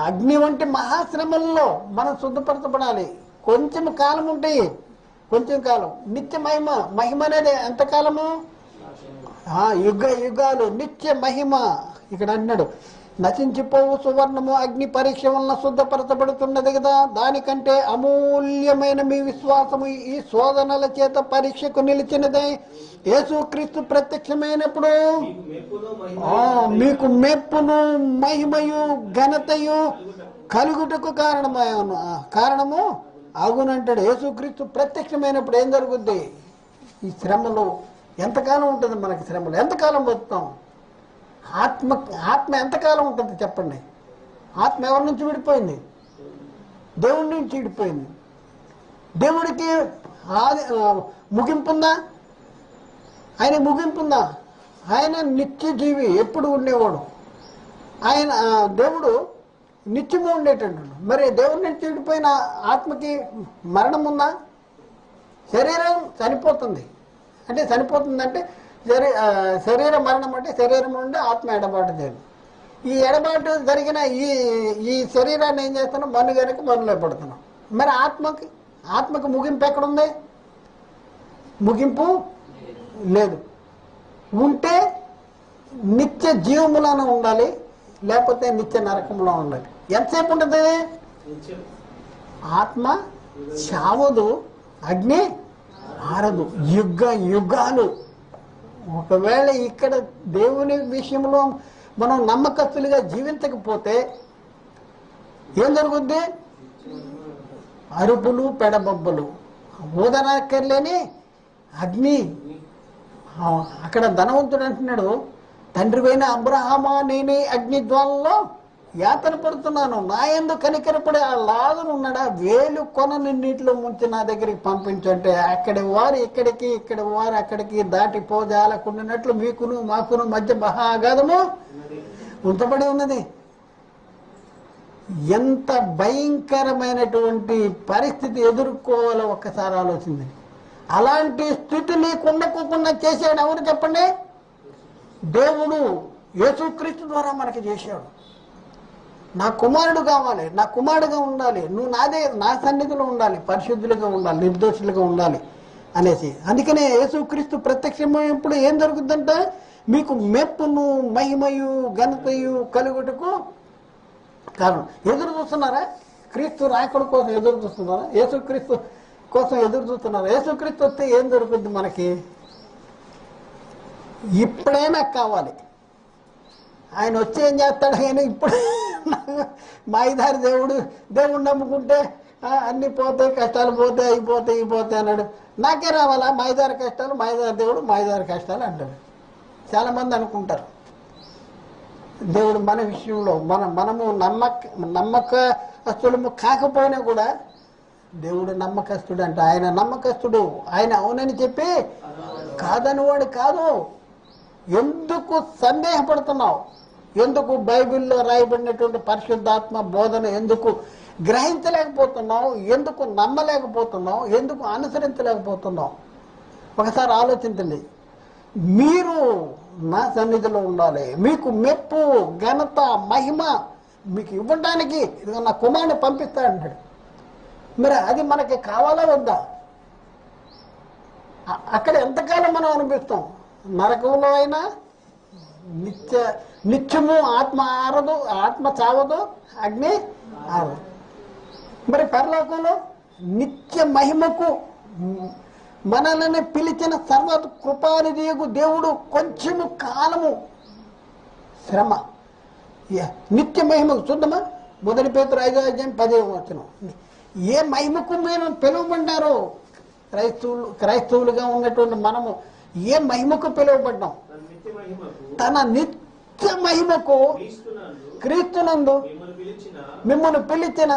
అగ్ని వంటి మహాశ్రమల్లో మనం శుద్ధపరచబడాలి. కొంచెం కాలం ఉంటాయి, కొంచెం కాలం. నిత్య మహిమ అనేది ఎంతకాలము? యుగాలు నిత్య మహిమ. ఇక్కడ అన్నాడు నశించిపోవు సువర్ణము అగ్ని పరీక్ష వలన శుద్ధపరచబడుతున్నది కదా, దానికంటే అమూల్యమైన మీ విశ్వాసము ఈ శోధనల చేత పరీక్షకు నిలిచినదే. యేసుక్రీస్తు ప్రత్యక్షమైనప్పుడు మీకు మెప్పును మహిమయు ఘనతయు కలుగుటకు కారణము అగునంటాడు. యేసుక్రీస్తు ప్రత్యక్షమైనప్పుడు ఏం జరుగుద్ది? ఈ శ్రమలు ఎంతకాలం ఉంటుంది? మనకి శ్రమలు ఎంతకాలం బతుకుతాం? ఆత్మ ఎంతకాలం ఉంటుంది చెప్పండి? ఆత్మ ఎవరి నుంచి విడిపోయింది? దేవుడి నుంచి విడిపోయింది. దేవుడికి ముగింపుందా? ఆయన ముగింపుందా? ఆయన నిత్య జీవి, ఎప్పుడు ఉండేవాడు. ఆయన దేవుడు నిత్యము ఉండేటట్టు. మరి దేవుడి నుంచి చెడిపోయిన ఆత్మకి మరణం ఉందా? శరీరం చనిపోతుంది. అంటే చనిపోతుందంటే శరీర మరణం అంటే శరీరం నుండి ఆత్మ ఎడబాటు చేయదు. ఈ ఎడబాటు జరిగిన ఈ శరీరాన్ని ఏం చేస్తున్నాం? మన్ను కనుక మన్నులో పడుతున్నాం. మరి ఆత్మకి ముగింపు ఎక్కడుంది? ముగింపు లేదు. ఉంటే నిత్య జీవములను ఉండాలి, లేకపోతే నిత్య నరకంలో ఉండాలి. ఎంతసేపు ఉంటుంది? ఆత్మ చావదు, అగ్ని ఆరదు, యుగాలు. ఒకవేళ ఇక్కడ దేవుని విషయంలో మనం నమ్మకస్తులుగా జీవించకపోతే ఏం జరుగుద్ది? అరుపులు, పెడబొబ్బలు, ఊదనక్కర్లేని అగ్ని. అక్కడ ధనవంతుడు అంటున్నాడు, తండ్రివైన అబ్రహామా, నేనే అగ్ని జ్వాలలో యాతన పడుతున్నాను, నా యందు కనికరపడే ఆ లాజరు ఉన్నాడా, వేలు కొనని నీటిలో ముంచి నా దగ్గరికి పంపించంటే అక్కడి వారు ఇక్కడికి, ఇక్కడి వారు అక్కడికి దాటిపోజాలకుండినట్లు మీకును మాకును మధ్య మహాగాధము ఉంచబడి ఉన్నది. ఎంత భయంకరమైనటువంటి పరిస్థితి ఎదుర్కోవాలో ఒక్కసారి ఆలోచించండి. అలాంటి స్థితి నీకు ఉండకోకుండా చేశాడు ఎవరు చెప్పండి? దేవుడు యేసుక్రీస్తు ద్వారా మనకి చేశాడు. నా కుమారుడు కావాలి, నా కుమారుడుగా ఉండాలి, నువ్వు నా సన్నిధిలో ఉండాలి, పరిశుద్ధులుగా ఉండాలి, నిర్దోషులుగా ఉండాలి అనేసి. అందుకనే యేసుక్రీస్తు ప్రత్యక్షమైనప్పుడు ఏం జరుగుతుందంటే మీకు మెప్పును, మహిమయు, ఘనతయు కలుగుటకు కారణం. ఎదురు చూస్తున్నారా? క్రీస్తు రాకడ కోసం ఎదురు చూస్తున్నారా? యేసుక్రీస్తు కోసం ఎదురు చూస్తున్నారా? యేసుక్రీస్తు వస్తే ఏం జరుగుతుంది మనకి? ఇప్పుడైనా కావాలి. ఆయన వచ్చి ఏం చేస్తాడు? ఆయన ఇప్పుడు మాయిదారి దేవుడు నమ్ముకుంటే అన్ని పోతాయి, కష్టాలు పోతాయి, అయిపోతాయి అన్నాడు. నాకే రావాలా మాయిదారి కష్టాలు? మాయిదారి దేవుడు మాయిదారి కష్టాలు అంటాడు. చాలామంది అనుకుంటారు దేవుడు మన విషయంలో మనము నమ్మకస్తులము కాకపోయినా కూడా దేవుడు నమ్మకస్తుడు అంట. ఆయన నమ్మకస్తుడు. ఆయన అవునని చెప్పి కాదని వాడు కాదు. ఎందుకు సందేహపడుతున్నావు? ఎందుకు బైబిల్లో రాయబడినటువంటి పరిశుద్ధాత్మ బోధన ఎందుకు గ్రహించలేకపోతున్నావు? ఎందుకు నమ్మలేకపోతున్నావు? ఎందుకు అనుసరించలేకపోతున్నావు? ఒకసారి ఆలోచించండి. మీరు నా సన్నిధిలో ఉండాలి, మీకు మెప్పు, ఘనత, మహిమ మీకు ఇవ్వడానికి ఇది నా కుమారుని పంపిస్తా అంటాడు. మరి అది మనకి కావాలా వద్దా? అక్కడ ఎంతకాలం మనం అనిపిస్తాం? నరకంలో అయినా నిత్యము ఆత్మ ఆరదు, ఆత్మ చావదు, అగ్ని ఆరదు. మరి పరలోకంలో నిత్య మహిమకు మనల్ని పిలిచిన సర్వ కృపానిధియగు దేవుడు కొంచెము కాలము శ్రమ, నిత్య మహిమకు. చూద్దామా 1 పేతురు 5:10. ఏ మహిమకు మీరు పిలువబడ్డారో? క్రైస్తవులుగా ఉన్నటువంటి మనము ఏ మహిమకు పిలువబడ్డాం? తన నిత్య మహిమకు క్రీస్తునందు మిమ్మల్ని పిలిచిన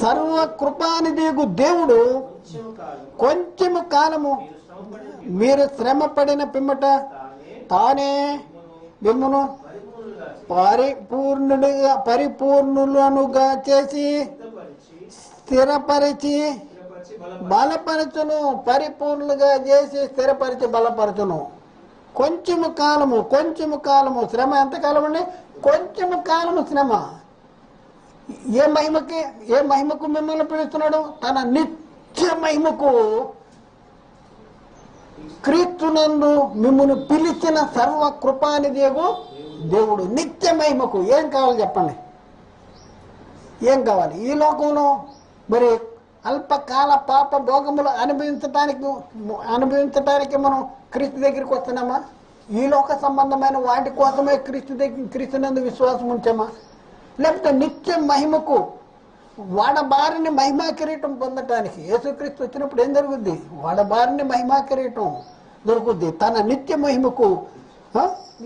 సర్వ కృపానిధియగు దేవుడు కొంచెము కాలము మీరు శ్రమ పడిన పిమ్మట తానే మిమ్మను పరిపూర్ణులనుగా చేసి స్థిరపరిచి బలపరచును. పరిపూర్ణులుగా చేసి స్థిరపరిచి బలపరచును. కొంచెము కాలము శ్రమ. ఎంతకాలం అండి? కొంచెము కాలము శ్రమ. ఏ మహిమకు మిమ్మల్ని పిలుస్తున్నాడు? తన నిత్య మహిమకు క్రీస్తునందు మిమ్మల్ని పిలిచిన సర్వ కృపానిధియగు దేవుడు. నిత్య మహిమకు ఏం కావాలి చెప్పండి? ఏం కావాలి? ఈ లోకంలో మరి అల్పకాల పాప భోగములు అనుభవించటానికి మనం క్రీస్తు దగ్గరికి వస్తున్నామా? ఈ లోక సంబంధమైన వాటి కోసమే క్రీస్తునందు విశ్వాసం ఉంచామా? లేకపోతే నిత్య మహిమకు వాడబారిని మహిమా కిరీటం పొందటానికి యేసుక్రీస్తు వచ్చినప్పుడు ఏం జరుగుద్ది? వాడబారిని మహిమా కిరీటం దొరుకుద్ది. తన నిత్య మహిమకు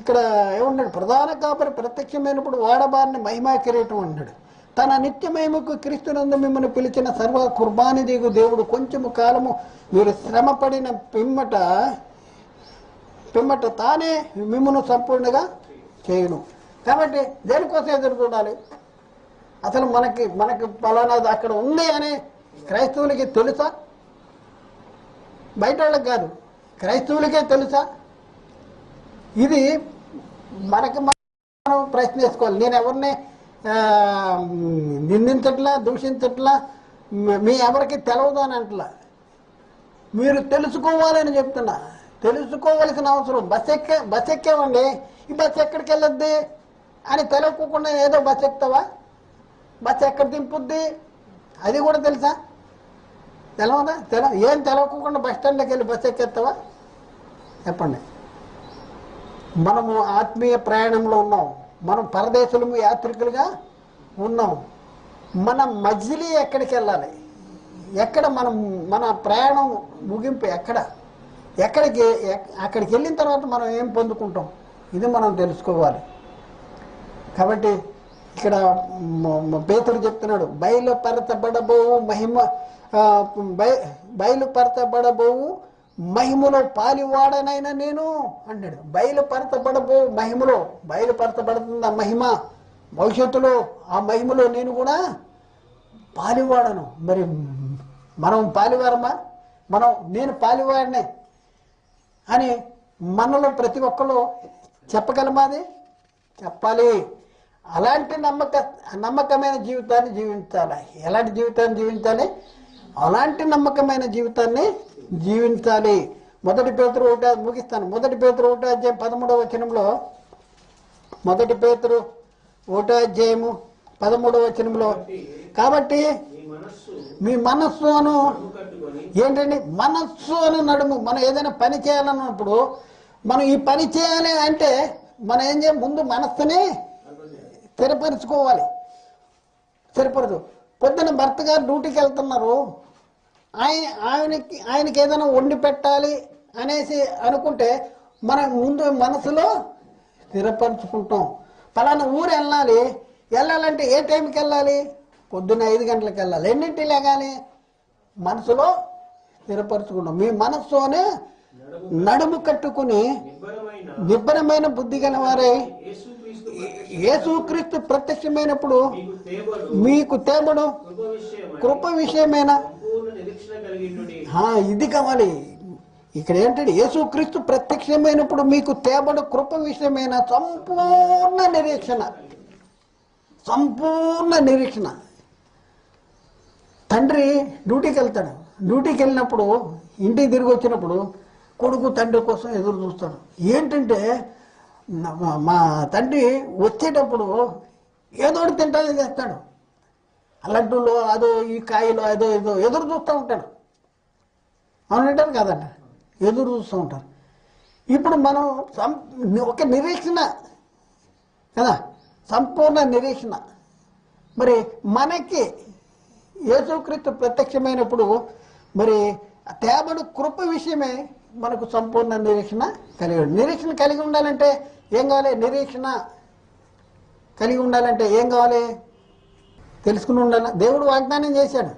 ఇక్కడ ఏమన్నాడు? ప్రధాన కాపరి ప్రత్యక్షమైనప్పుడు వాడబారిని మహిమా కిరీటం అన్నాడు. తన నిత్యమేముకు క్రీస్తునందు మిమ్మల్ని పిలిచిన సర్వ కుర్బాని దిగు దేవుడు కొంచెము కాలము మీరు శ్రమపడిన పిమ్మట తానే మిమ్మల్ని సంపూర్ణంగా చేయును. కాబట్టి దేనికోసం ఎదురు చూడాలి? అసలు మనకి పలానాది అక్కడ ఉంది అని క్రైస్తవులకి తెలుసా? బయట వాళ్ళకి కాదు, క్రైస్తవులకే తెలుసా? ఇది మనం ప్రశ్న చేసుకోవాలి. నేను ఎవరిని నిందించట్లా, దూషించట్లా, మీ ఎవరికి తెలవదు అని అంటలా. మీరు తెలుసుకోవాలని చెప్తున్నా. తెలుసుకోవలసిన అవసరం. బస్ ఎక్కామండి, ఈ బస్సు ఎక్కడికి వెళ్ళొద్ది అని తెలవకుండా ఏదో బస్సు ఎక్కుతావా? బస్సు ఎక్కడ దింపుద్ది అది కూడా తెలుసా? తెలవదా? ఏం తెలవకుండా బస్ స్టాండ్లోకి వెళ్ళి బస్సు ఎక్కేస్తావా? చెప్పండి. మనము ఆత్మీయ ప్రయాణంలో ఉన్నాం. మనం పరదేశులము, యాత్రికులుగా ఉన్నాం. మన మజిలీ ఎక్కడికి వెళ్ళాలి? ఎక్కడ మన ప్రయాణం ముగింపు అక్కడికి వెళ్ళిన తర్వాత మనం ఏం పొందుకుంటాం? ఇది మనం తెలుసుకోవాలి. కాబట్టి ఇక్కడ పేతురు చెప్తున్నాడు, బయలుపరచబడబోవు మహిమలో పాలివాడనైనా నేను అంటాడు. బయలుపరచబడుతుంది ఆ మహిమ. భవిష్యత్తులో ఆ మహిమలో నేను కూడా పాలివాడను. మరి మనం పాలివారమా? నేను పాలివాడినే అని మనలో ప్రతి ఒక్కరు చెప్పగలమా? అది చెప్పాలి. అలాంటి నమ్మకమైన జీవితాన్ని జీవించాలి. ఎలాంటి జీవితాన్ని జీవించాలి? అలాంటి నమ్మకమైన జీవితాన్ని జీవించాలి. మొదటి పేతురు 1 ముగిస్తాను. మొదటి పేతురు 1 అధ్యాయం 13వ వచనంలో, మొదటి పేతురు 1 అధ్యాయము 13వ వచనంలో, కాబట్టి మీ మనస్సును ఏంటండి? మనస్సు అని నడుము. మనం ఏదైనా పని చేయాలన్నప్పుడు మనం ఈ పని చేయాలి అంటే మనం ఏం చేయాలి? ముందు మనస్సుని స్థిరపరచుకోవాలి. స్థిరపరచు. పొద్దున భర్త గారు డ్యూటీకి వెళ్తున్నారు. ఆయనకి ఏదైనా వండి పెట్టాలి అనేసి అనుకుంటే మనం ముందు మనసులో స్థిరపరచుకుంటాం. పలానా ఊరు వెళ్ళాలంటే ఏ టైంకి వెళ్ళాలి? పొద్దున్న 5 గంటలకు వెళ్ళాలి. ఎన్నింటికి లేగాలి? మనసులో స్థిరపరచుకుంటాం. మీ మనస్సునే నడుము కట్టుకుని నిబ్బరమైన బుద్ధి గలవారై యేసుక్రీస్తు ప్రత్యక్షమైనప్పుడు మీకు తేబడు కృప విషయమైన ఇది కావాలి. ఇక్కడ ఏంటంటే యేసుక్రీస్తు ప్రత్యక్షమైనప్పుడు మీకు తేబడు కృప విషయమైన సంపూర్ణ నిరీక్షణ. తండ్రి డ్యూటీకి వెళ్తాడు. డ్యూటీకి వెళ్ళినప్పుడు ఇంటికి తిరిగి వచ్చినప్పుడు కొడుకు తండ్రి కోసం ఎదురు చూస్తాడు. ఏంటంటే మా తండ్రి వచ్చేటప్పుడు ఏదో తింటానే చేస్తాడు. లడ్డూలో అదో, ఈ కాయలో ఏదో ఎదురు చూస్తూ ఉంటాడు. అవునంటారు కదంట, ఎదురు చూస్తూ ఉంటారు. ఇప్పుడు మనం ఒక నిరీక్షణ కదా, సంపూర్ణ నిరీక్షణ. మరి మనకి యేసుక్రీస్తు ప్రత్యక్షమైనప్పుడు మరి తేబడు కృప విషయమే మనకు సంపూర్ణ నిరీక్షణ కలిగి ఉండాలంటే ఏం కావాలి? నిరీక్షణ కలిగి ఉండాలంటే ఏం కావాలి? తెలుసుకుని ఉండాలి. దేవుడు వాగ్దానం చేశాడు.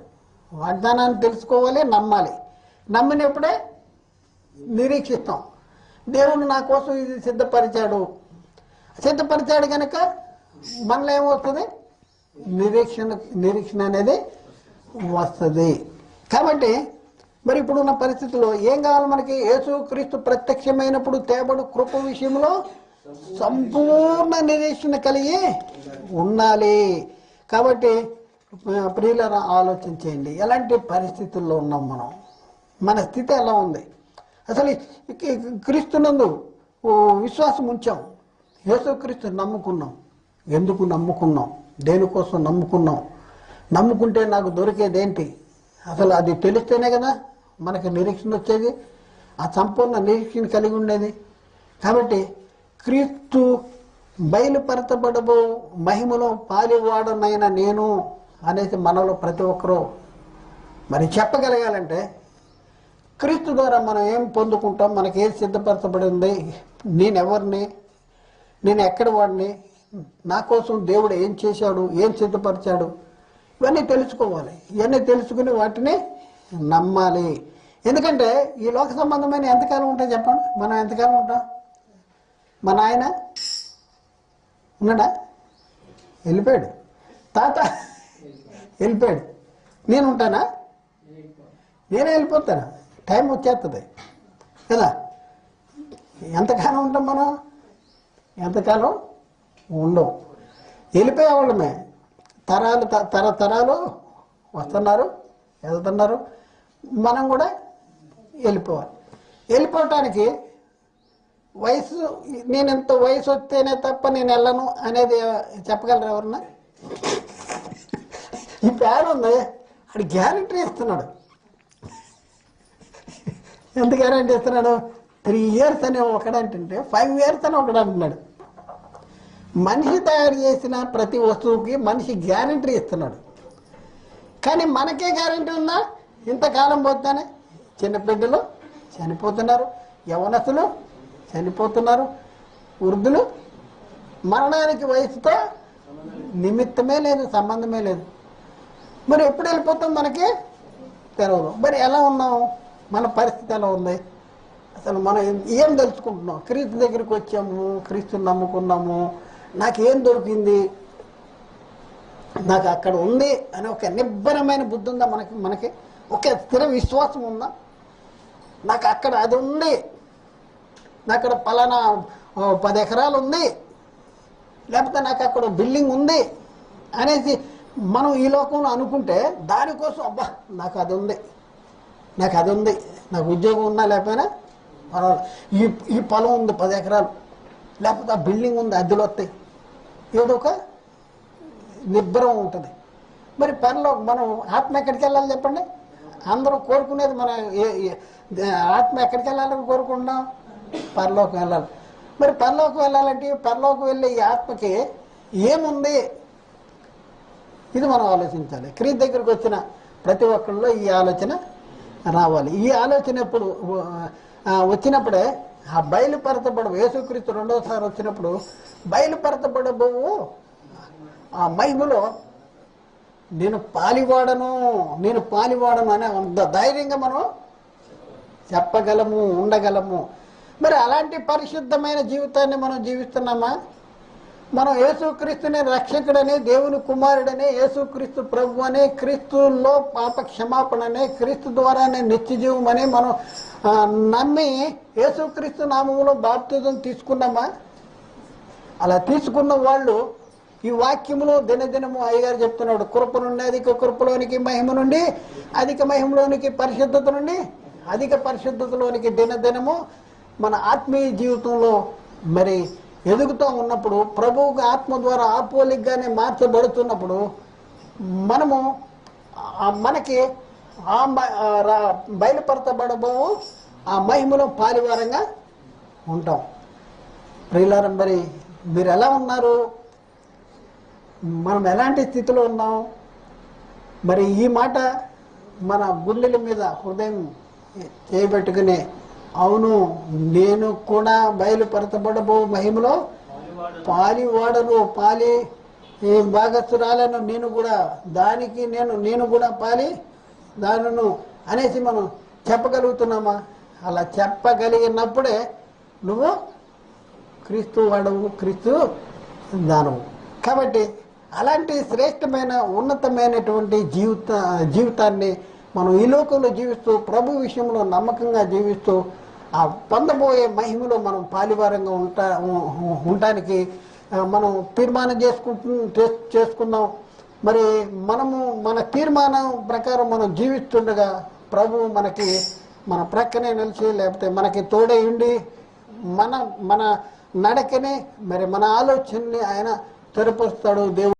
వాగ్దానాన్ని తెలుసుకోవాలి, నమ్మాలి. నమ్మినప్పుడే నిరీక్షిస్తాం. దేవుడు నా కోసం ఇది సిద్ధపరిచాడు కనుక మనలో ఏమవుతుంది? నిరీక్షణ అనేది వస్తుంది. కాబట్టి మరి ఇప్పుడున్న పరిస్థితుల్లో ఏం కావాలి మనకి? యేసుక్రీస్తు ప్రత్యక్షమైనప్పుడు తేబడు కృప విషయంలో సంపూర్ణ నిరీక్షణ కలిగి ఉండాలి. కాబట్టి ప్రియులారా, ఆలోచించేయండి, ఎలాంటి పరిస్థితుల్లో ఉన్నాం మనం? మన స్థితి ఎలా ఉంది? అసలు క్రీస్తునందు విశ్వాసం ఉంచాం, యేసుక్రీస్తు నమ్ముకున్నాం. ఎందుకు నమ్ముకున్నాం? దేనికోసం నమ్ముకున్నాం? నమ్ముకుంటే నాకు దొరికేదేంటి? అసలు అది తెలిస్తేనే కదా మనకి నిరీక్షణ వచ్చేది, ఆ సంపూర్ణ నిరీక్షణ కలిగి ఉండేది. కాబట్టి క్రీస్తు బయలుపరచబడబో మహిమలో పాలివాడనైనా నేను అనేసి మనలో ప్రతి ఒక్కరూ మరి చెప్పగలగాలంటే క్రీస్తు ద్వారా మనం ఏం పొందుకుంటాం? మనకి ఏం సిద్ధపరచబడింది? నేనెవరిని? నేను ఎక్కడ వాడిని? నా కోసం దేవుడు ఏం చేశాడు, ఏం సిద్ధపరిచాడు, ఇవన్నీ తెలుసుకోవాలి. ఇవన్నీ తెలుసుకుని వాటిని నమ్మాలి. ఎందుకంటే ఈ లోక సంబంధమైన ఎంతకాలం ఉంటాయి చెప్పండి? మనం ఎంతకాలం ఉంటాం? మన ఆయన ఉన్నాడా? వెళ్ళిపోయాడు. తాత వెళ్ళిపోయాడు. నేను ఉంటానా? నేనే వెళ్ళిపోతాను. టైం వచ్చేస్తుంది కదా. ఎంతకాలం ఉంటాం మనం? ఎంతకాలం ఉండవు. వెళ్ళిపోయేవాళ్ళమే. తరాలు వస్తున్నారు, వెళ్తున్నారు. మనం కూడా వెళ్ళిపోవాలి. వెళ్ళిపోవటానికి వయసు, నేను ఇంత వయసు వస్తేనే తప్ప నేను వెళ్ళను అనేది చెప్పగలరు ఎవరన్నా? ఈ ప్యాన్ ఉంది, అది గ్యారెంటీ ఇస్తున్నాడు. ఎంత గ్యారెంటీ ఇస్తున్నాడు? 3 years అని ఒకడంటుంటే 5 years అని ఒకడు అంటున్నాడు. మనిషి తయారు చేసిన ప్రతి వస్తువుకి మనిషి గ్యారెంటీ ఇస్తున్నాడు. కానీ మనకే గ్యారెంటీ ఉందా? ఇంతకాలం పోతానే చిన్నపిల్లలు చనిపోతున్నారు, యవనస్తులు చనిపోతున్నారు, వృద్ధులు మరణానికి వయసుతో నిమిత్తమే లేదు, సంబంధమే లేదు. మరి ఎప్పుడు వెళ్ళిపోతాం మనకి తెలవదు. మరి ఎలా ఉన్నాం? మన పరిస్థితి ఎలా ఉంది? అసలు మనం ఏం తెలుసుకుంటున్నాం? క్రీస్తు దగ్గరికి వచ్చాము, క్రీస్తుని నమ్ముకున్నాము, నాకేం దొరికింది, నాకు అక్కడ ఉంది అని ఒక నిబ్బరమైన బుద్ధి ఉందా మనకి ఒక స్థిర విశ్వాసం ఉందా? నాకు అక్కడ అది ఉంది, నాకు అక్కడ పలానా 10 ఎకరాలు ఉంది, లేకపోతే నాకు అక్కడ బిల్డింగ్ ఉంది అనేసి మనం ఈ లోకంలో అనుకుంటే దానికోసం అబ్బా నాకు అది ఉంది, నాకు అది ఉంది, నాకు ఉద్యోగం ఉన్నా లేకపోయినా పర్వాలేదు, ఈ పొలం ఉంది 10 ఎకరాలు, లేకపోతే ఆ బిల్డింగ్ ఉంది, అద్దెలు వస్తాయి, ఏదో ఒక నిబ్బరం ఉంటుంది. మరి పనిలో మనం ఆత్మ ఎక్కడికి వెళ్ళాలి చెప్పండి? అందరూ కోరుకునేది మన ఆత్మ ఎక్కడికి వెళ్ళాలని కోరుకుంటున్నాం? పరలోకం వెళ్ళాలి. మరి పరలోకం వెళ్ళాలంటే పరలోకం వెళ్ళే ఈ ఆత్మకి ఏముంది? ఇది మనం ఆలోచించాలి. క్రీస్తు దగ్గరికి వచ్చిన ప్రతి ఒక్కరిలో ఈ ఆలోచన రావాలి. ఈ ఆలోచన ఎప్పుడు వచ్చినప్పుడే ఆ బయలుపరచబడవు, యేసుక్రీస్తు 2వసారి వచ్చినప్పుడు బయలుపరచబడబోవు ఆ మహిమలో నేను పాలివాడను అనే అంత ధైర్యంగా మనం చెప్పగలము, ఉండగలము. మరి అలాంటి పరిశుద్ధమైన జీవితాన్ని మనం జీవిస్తున్నామా? మనం యేసుక్రీస్తుని రక్షకుడని, దేవుని కుమారుడని, యేసుక్రీస్తు ప్రభు అని, క్రీస్తులో పాప క్షమాపణని, క్రీస్తు ద్వారానే నిత్యజీవమని మనం నమ్మి యేసుక్రీస్తు నామములో బాప్తిజం తీసుకున్నామా? అలా తీసుకున్న వాళ్ళు ఈ వాక్యములో దినదినము అయ్యగారు చెప్తున్నాడు, కృప నుండి అధిక కృపలోనికి, మహిమ నుండి అధిక మహిమలోనికి, పరిశుద్ధత నుండి అధిక పరిశుద్ధతలోనికి దినదినము మన ఆత్మీయ జీవితంలో మరి ఎదుగుతూ ఉన్నప్పుడు, ప్రభువుకు ఆత్మ ద్వారా ఆపోలిగ్గానే మార్చబడుతున్నప్పుడు మనము మనకి బయలుపరచబడబో ఆ మహిమలో పాలివారంగా ఉంటాం. ప్రియులారా, మరి మీరు ఎలా ఉన్నారు? మనం ఎలాంటి స్థితిలో ఉన్నాం? మరి ఈ మాట మన గుండెల మీద హృదయం చేయబెట్టుకునే, అవును నేను కూడా బయలుపరచబడబో మహిమలో పాలివాడను, పాలి భాగస్తురాలను, నేను కూడా దానికి నేను కూడా పాలి దానను అనేసి మనం చెప్పగలుగుతున్నామా? అలా చెప్పగలిగినప్పుడే నువ్వు క్రీస్తు వాడవు, క్రీస్తు దానవు. కాబట్టి అలాంటి శ్రేష్టమైన ఉన్నతమైనటువంటి జీవితాన్ని మనం ఈ లోకంలో జీవిస్తూ, ప్రభు విషయంలో నమ్మకంగా జీవిస్తూ, ఆ పొందబోయే మహిమలో మనం పాలివారంగా ఉండటానికి మనం తీర్మానం చేసుకుందాం. మరి మనము మన తీర్మానం ప్రకారం మనం జీవిస్తుండగా ప్రభు మనకి మన ప్రక్కనే నిలిచి, లేకపోతే మనకి తోడై ఉండి మన నడకని, మరి మన ఆలోచనని ఆయన స్థిరపరుస్తాడు. దేవుడు